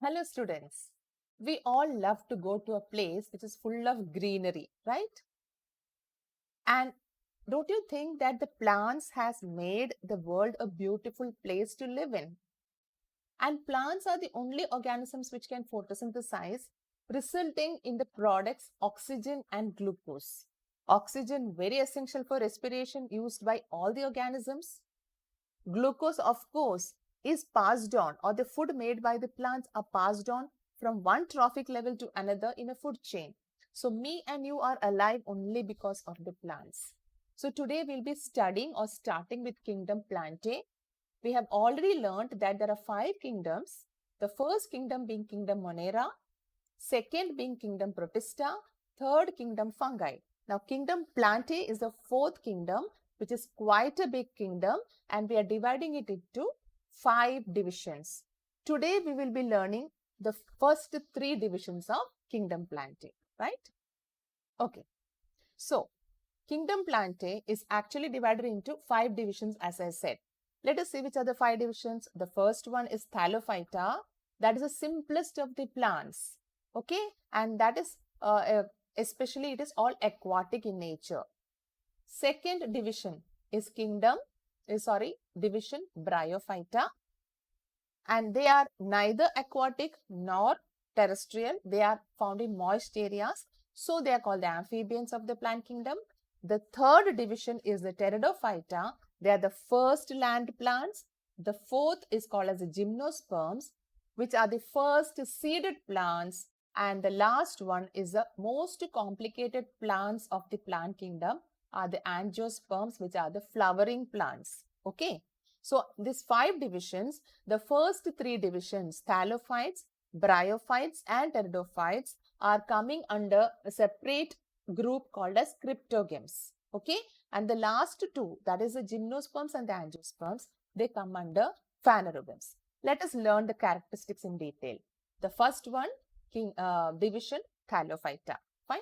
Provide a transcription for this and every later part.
Hello students. We all love to go to a place which is full of greenery, right? And don't you think that the plants has made the world a beautiful place to live in? And plants are the only organisms which can photosynthesize, resulting in the products oxygen and glucose. Oxygen very essential for respiration used by all the organisms. Glucose, of course, is passed on, or the food made by the plants are passed on from one trophic level to another in a food chain. So me and you are alive only because of the plants. So today we'll be studying or starting with kingdom Plantae. We have already learned that there are 5 kingdoms. The first kingdom being kingdom Monera, second being kingdom Protista, third kingdom Fungi. Now kingdom Plantae is the fourth kingdom, which is quite a big kingdom, and we are dividing it into 5 divisions. Today we will be learning the first 3 divisions of kingdom Plantae, right? Okay. So kingdom Plantae is actually divided into 5 divisions, as I said. Let us see which are the 5 divisions. The first one is Thallophyta. That is the simplest of the plants. Okay. And that is especially it is all aquatic in nature. Second division is division Bryophyta. And they are neither aquatic nor terrestrial. They are found in moist areas. So they are called the amphibians of the plant kingdom. The third division is the Pteridophyta. They are the first land plants. The fourth is called as the gymnosperms, which are the first seeded plants. And the last one is the most complicated plants of the plant kingdom are the angiosperms, which are the flowering plants. Okay. So these 5 divisions, the first 3 divisions, Thallophytes, Bryophytes and Pteridophytes are coming under a separate group called as Cryptograms. Okay. And the last 2, that is the gymnosperms and the angiosperms, they come under phanerogams. Let us learn the characteristics in detail. The first one, division Thallophyta. Fine.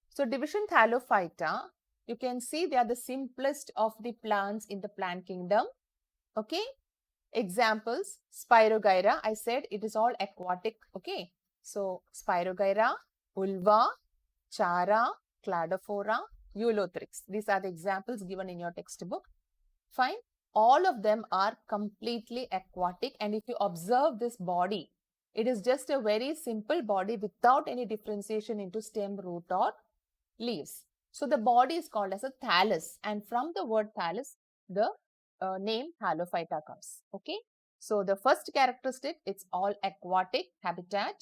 So division Thallophyta, you can see they are the simplest of the plants in the plant kingdom. Okay. Examples, Spirogyra, I said it is all aquatic. Okay. So Spirogyra, Ulva, Chara, Cladophora, Eulothrix. These are the examples given in your textbook. Fine. All of them are completely aquatic, and if you observe this body, it is just a very simple body without any differentiation into stem, root or leaves. So the body is called as a thallus, and from the word thallus, the name Thallophyta comes. Okay. So the first characteristic, it's all aquatic habitat.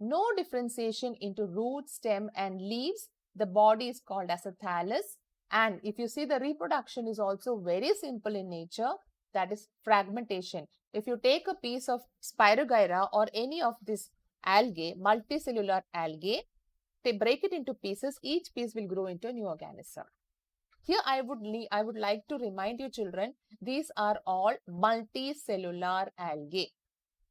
No differentiation into root, stem and leaves. The body is called as a thallus. And if you see, the reproduction is also very simple in nature. That is fragmentation. If you take a piece of Spirogyra or any of this algae, multicellular algae, they break it into pieces, each piece will grow into a new organism. Here I would like to remind you children, these are all multicellular algae.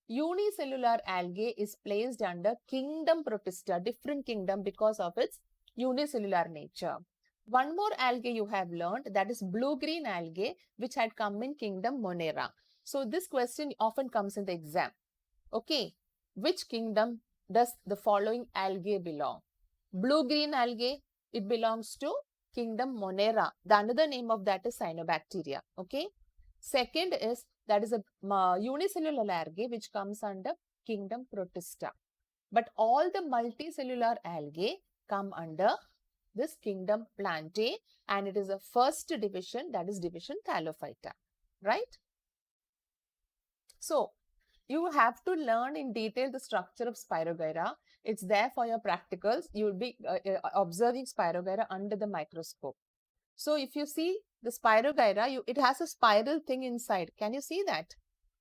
Unicellular algae is placed under kingdom Protista, different kingdom because of its unicellular nature. One more algae you have learned, that is blue-green algae, which had come in kingdom Monera. So this question often comes in the exam. Okay, which kingdom does the following algae belong? Blue-green algae, it belongs to kingdom Monera. The another name of that is cyanobacteria. Okay. Second is, that is a unicellular algae which comes under kingdom Protista. But all the multicellular algae come under this kingdom Plantae, and it is a first division, that is division Thallophyta. Right? So, you have to learn in detail the structure of Spirogyra. It's there for your practicals. You will be observing Spirogyra under the microscope. So if you see the Spirogyra, it has a spiral thing inside. Can you see that?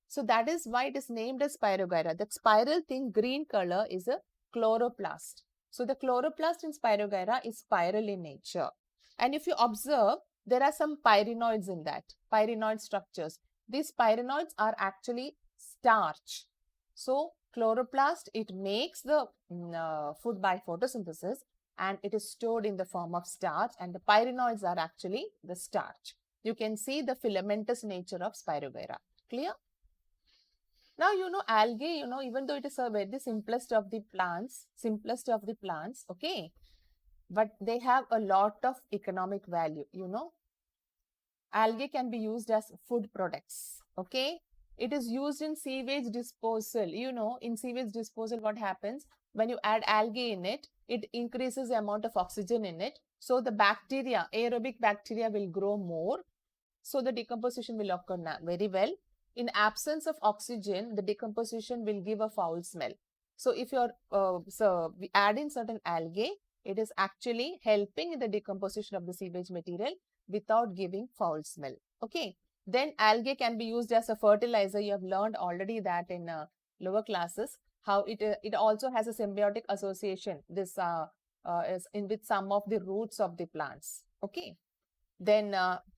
So that is why it is named as Spirogyra. That spiral thing, green color, is a chloroplast. So the chloroplast in Spirogyra is spiral in nature. And if you observe, there are some pyrenoids in that, pyrenoid structures. These pyrenoids are actually starch. So chloroplast, it makes the food by photosynthesis, and it is stored in the form of starch, and the pyrenoids are actually the starch. You can see the filamentous nature of Spirogyra. Clear? Now, algae, even though it is a very simplest of the plants, okay, but they have a lot of economic value, Algae can be used as food products, okay. It is used in sewage disposal. In sewage disposal, what happens when you add algae in it? It increases the amount of oxygen in it. So the bacteria, aerobic bacteria, will grow more. So the decomposition will occur very well. In absence of oxygen, the decomposition will give a foul smell. So if you're we add in certain algae, it is actually helping in the decomposition of the sewage material without giving foul smell. Okay. Then algae can be used as a fertilizer. You have learned already that in lower classes how it also has a symbiotic association. This is in with some of the roots of the plants. Okay. Then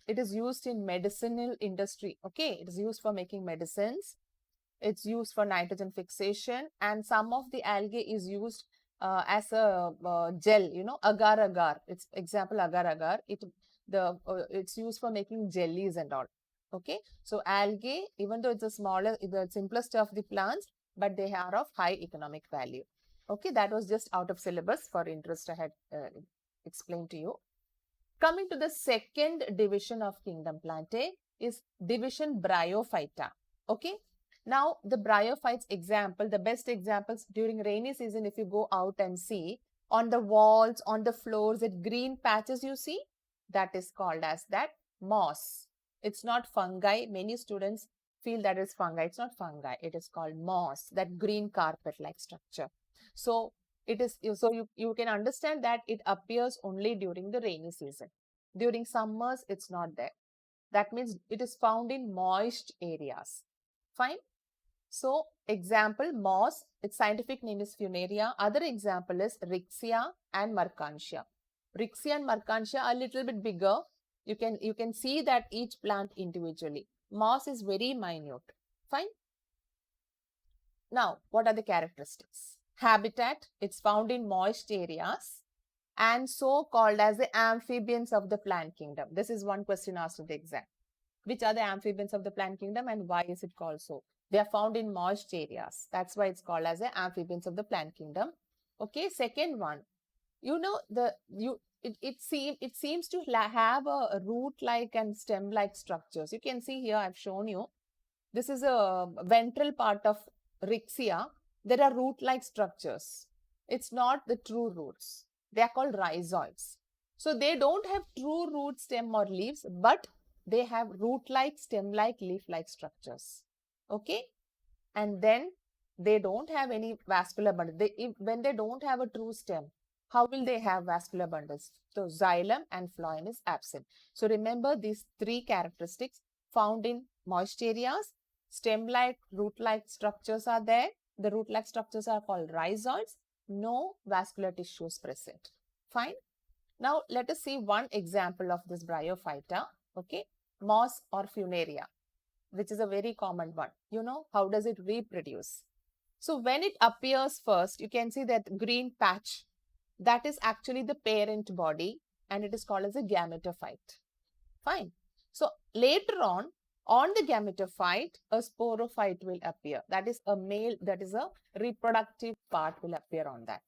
it is used in medicinal industry. Okay, it is used for making medicines. It's used for nitrogen fixation, and some of the algae is used as a gel. Agar agar. It's example agar agar. It's used for making jellies and all. Okay, so algae, even though it's the simplest of the plants, but they are of high economic value. Okay, that was just out of syllabus for interest. I had explained to you. Coming to the second division of kingdom Plantae is division Bryophyta. Okay. Now, the Bryophytes example, the best examples during rainy season, if you go out and see on the walls, on the floors, that green patches you see, that is called as that moss. It's not fungi. Many students feel that it's fungi. It's not fungi. It is called moss, that green carpet-like structure. So, you can understand that it appears only during the rainy season. During summers, it's not there. That means it is found in moist areas. Fine. So, example, moss, its scientific name is Funaria. Other example is Rixia and Mercantia. Rixia and Mercantia are a little bit bigger. You can see that each plant individually. Moss is very minute. Fine. Now, what are the characteristics? Habitat, it's found in moist areas and so called as the amphibians of the plant kingdom. This is one question asked in the exam. Which are the amphibians of the plant kingdom and why is it called so? They are found in moist areas. That's why it's called as the amphibians of the plant kingdom. Okay, second one. It seems to have a root-like and stem-like structures. You can see here, I've shown you. This is a ventral part of Rixia. There are root-like structures. It's not the true roots. They are called rhizoids. So they don't have true root, stem or leaves, but they have root-like, stem-like, leaf-like structures. Okay? And then they don't have any vascular bundle. When they don't have a true stem, how will they have vascular bundles? So xylem and phloem is absent. So remember these three characteristics found in moist areas. Stem-like, root-like structures are there. The root-like structures are called rhizoids. No vascular tissues present. Fine. Now, let us see one example of this Bryophyta. Okay. Moss or Funaria, which is a very common one. How does it reproduce? So, when it appears first, you can see that green patch. That is actually the parent body and it is called as a gametophyte. Fine. So, later on the gametophyte, a sporophyte will appear. That is a male, that is a reproductive part will appear on that.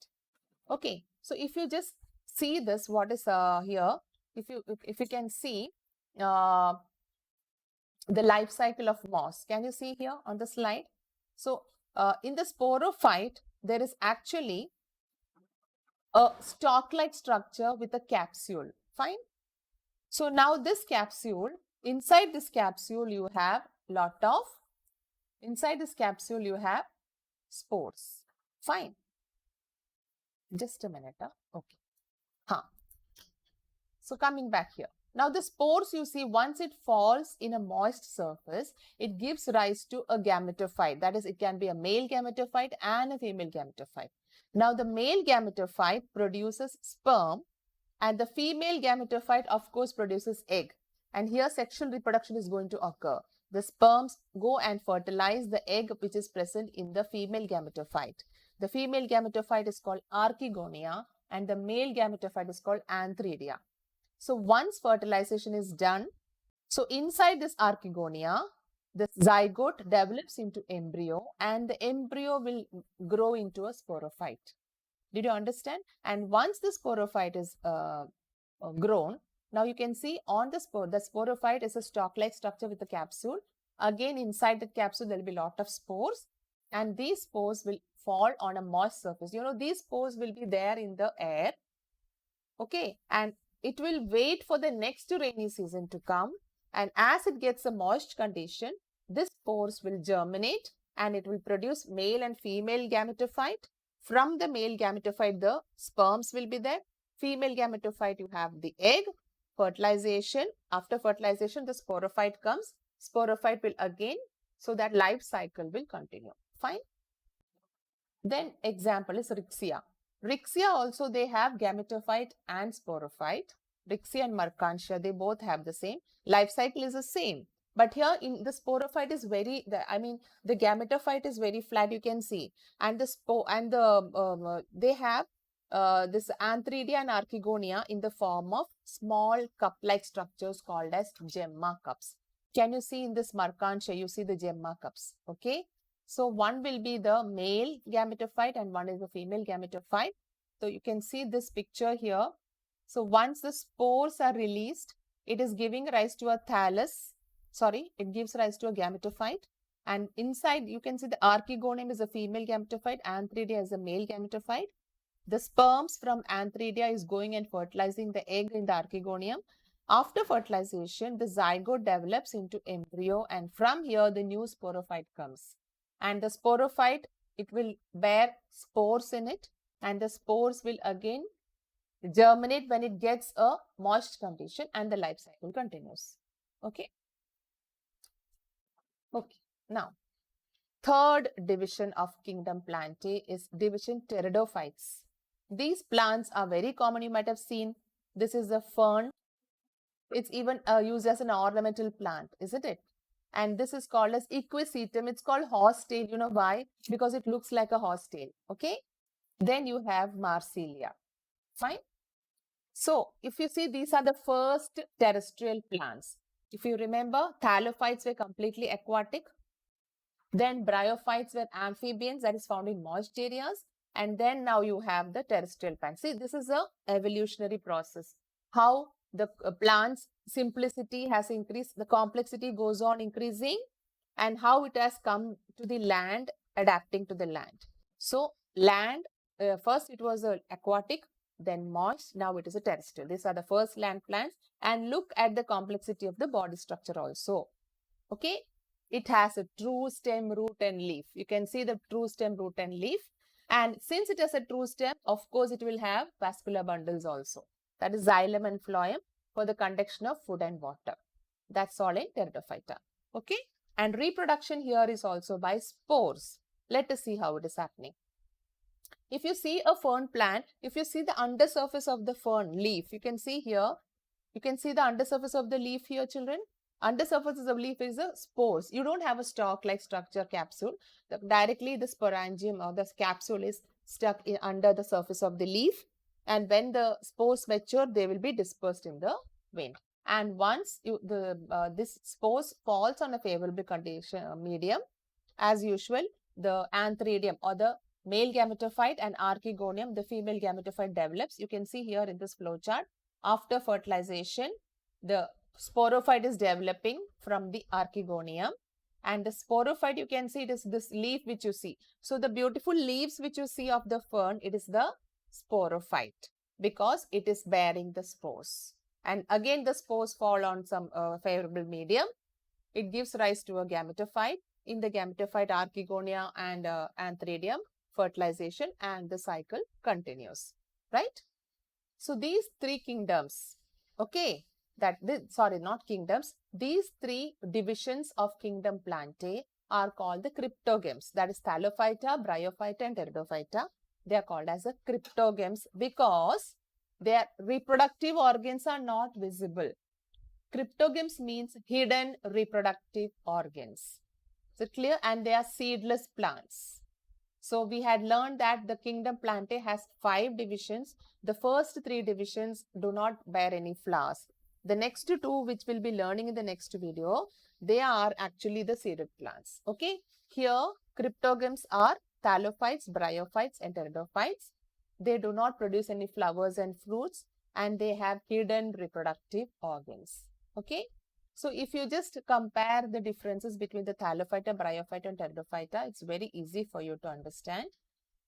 Okay. So, if you just see this, what is here, if you can see the life cycle of moss. Can you see here on the slide? So, in the sporophyte, there is actually a stalk-like structure with a capsule. Fine. So, now this capsule, inside this capsule, you have spores. Fine. Just a minute. Okay. So, coming back here. Now, the spores you see, once it falls in a moist surface, it gives rise to a gametophyte. That is, it can be a male gametophyte and a female gametophyte. Now, the male gametophyte produces sperm and the female gametophyte, of course, produces egg. And here, sexual reproduction is going to occur. The sperms go and fertilize the egg which is present in the female gametophyte. The female gametophyte is called archegonia and the male gametophyte is called antheridia. So, once fertilization is done, so inside this archegonia, the zygote develops into embryo and the embryo will grow into a sporophyte. Did you understand? And once the sporophyte is grown, now you can see on the sporophyte is a stalk-like structure with a capsule. Again, inside the capsule, there will be a lot of spores, and these spores will fall on a moist surface. You know, these spores will be there in the air, okay, and it will wait for the next rainy season to come. And as it gets a moist condition, this spores will germinate and it will produce male and female gametophyte. From the male gametophyte, the sperms will be there. Female gametophyte, you have the egg. Fertilization. After fertilization, the sporophyte comes. Sporophyte will again, so that life cycle will continue. Fine. Then example is Rixia. Rixia also they have gametophyte and sporophyte. Rixia and Mercantia, they both have the same. Life cycle is the same. But here in the sporophyte is very, the gametophyte is very flat, you can see. And they have this Antheridia and Archegonia in the form of small cup-like structures called as gemma cups. Can you see in this Mercantia, you see the gemma cups, okay? So one will be the male gametophyte and one is the female gametophyte. So you can see this picture here. So once the spores are released, it is giving rise to a it gives rise to a gametophyte. And inside you can see the Archegonium is a female gametophyte, Antheridia is a male gametophyte. The sperms from Antheridia is going and fertilizing the egg in the Archegonium. After fertilization, the zygote develops into embryo and from here the new sporophyte comes. And the sporophyte, it will bear spores in it and the spores will again germinate when it gets a moist condition and the life cycle continues. Okay. Okay. Now, third division of kingdom Plantae is division Pteridophytes. These plants are very common. You might have seen this is a fern. It's even used as an ornamental plant, isn't it? And this is called as equisetum. It's called horsetail. You know why? Because it looks like a horsetail. Okay. Then you have Marsilia. Fine. So if you see, these are the first terrestrial plants. If you remember, Thallophytes were completely aquatic. Then Bryophytes were amphibians, that is found in moist areas. And then now you have the terrestrial plants. See, this is a evolutionary process. How the plant's simplicity has increased, the complexity goes on increasing, and how it has come to the land, adapting to the land. So land, first it was aquatic, then moist, now it is a terrestrial. These are the first land plants. And look at the complexity of the body structure also. Okay, it has a true stem, root and leaf. You can see the true stem, root and leaf. And since it has a true stem, of course, it will have vascular bundles also. That is xylem and phloem for the conduction of food and water. That's all in Pteridophyta. Okay. And reproduction here is also by spores. Let us see how it is happening. If you see a fern plant, if you see the undersurface of the fern leaf, you can see here, you can see the undersurface of the leaf here, children. Undersurface of the leaf is the spores. You don't have a stalk-like structure capsule. Directly the sporangium or the capsule is stuck under the surface of the leaf. And when the spores mature, they will be dispersed in the wind. And once this spores falls on a favorable condition medium, as usual, the antheridium or the male gametophyte and archegonium, the female gametophyte develops. You can see here in this flow chart. After fertilization, the sporophyte is developing from the archegonium, and the sporophyte, you can see it is this leaf which you see. So the beautiful leaves which you see of the fern, it is the sporophyte because it is bearing the spores. And again the spores fall on some favorable medium. It gives rise to a gametophyte. In the gametophyte, archegonia and antheridium, fertilization, and the cycle continues, right? So these three kingdoms, okay, not kingdoms, these three divisions of kingdom Plantae are called the cryptogams. That is Thallophyta, Bryophyta and Pteridophyta. They are called as the cryptogams because their reproductive organs are not visible. Cryptogams means hidden reproductive organs. Is it clear? And they are seedless plants. So we had learned that the kingdom Plantae has 5 divisions. The first 3 divisions do not bear any flowers. The next 2, which we'll be learning in the next video, they are actually the seeded plants. Okay, here cryptograms are Thallophytes, Bryophytes and Pteridophytes. They do not produce any flowers and fruits, and they have hidden reproductive organs. Okay, so if you just compare the differences between the Thallophyta, Bryophyta and Pteridophyta, it's very easy for you to understand.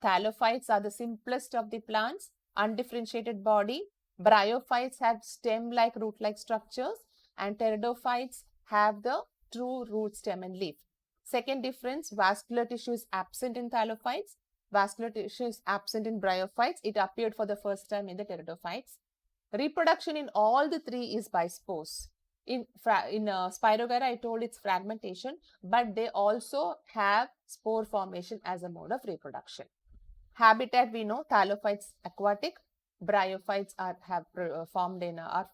Thallophytes are the simplest of the plants, undifferentiated body. Bryophytes have stem-like, root-like structures, and Pteridophytes have the true root, stem and leaf. Second difference, vascular tissue is absent in Thallophytes. Vascular tissue is absent in Bryophytes. It appeared for the first time in the Pteridophytes. Reproduction in all the three is by spores. In Spirogyra, I told it's fragmentation, but they also have spore formation as a mode of reproduction. Habitat, we know Thallophytes aquatic, Bryophytes are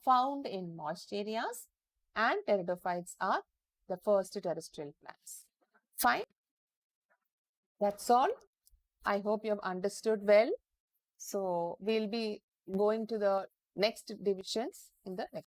found in moist areas, and Pteridophytes are the first terrestrial plants. Fine, that's all. I hope you have understood well. So we'll be going to the next divisions in the next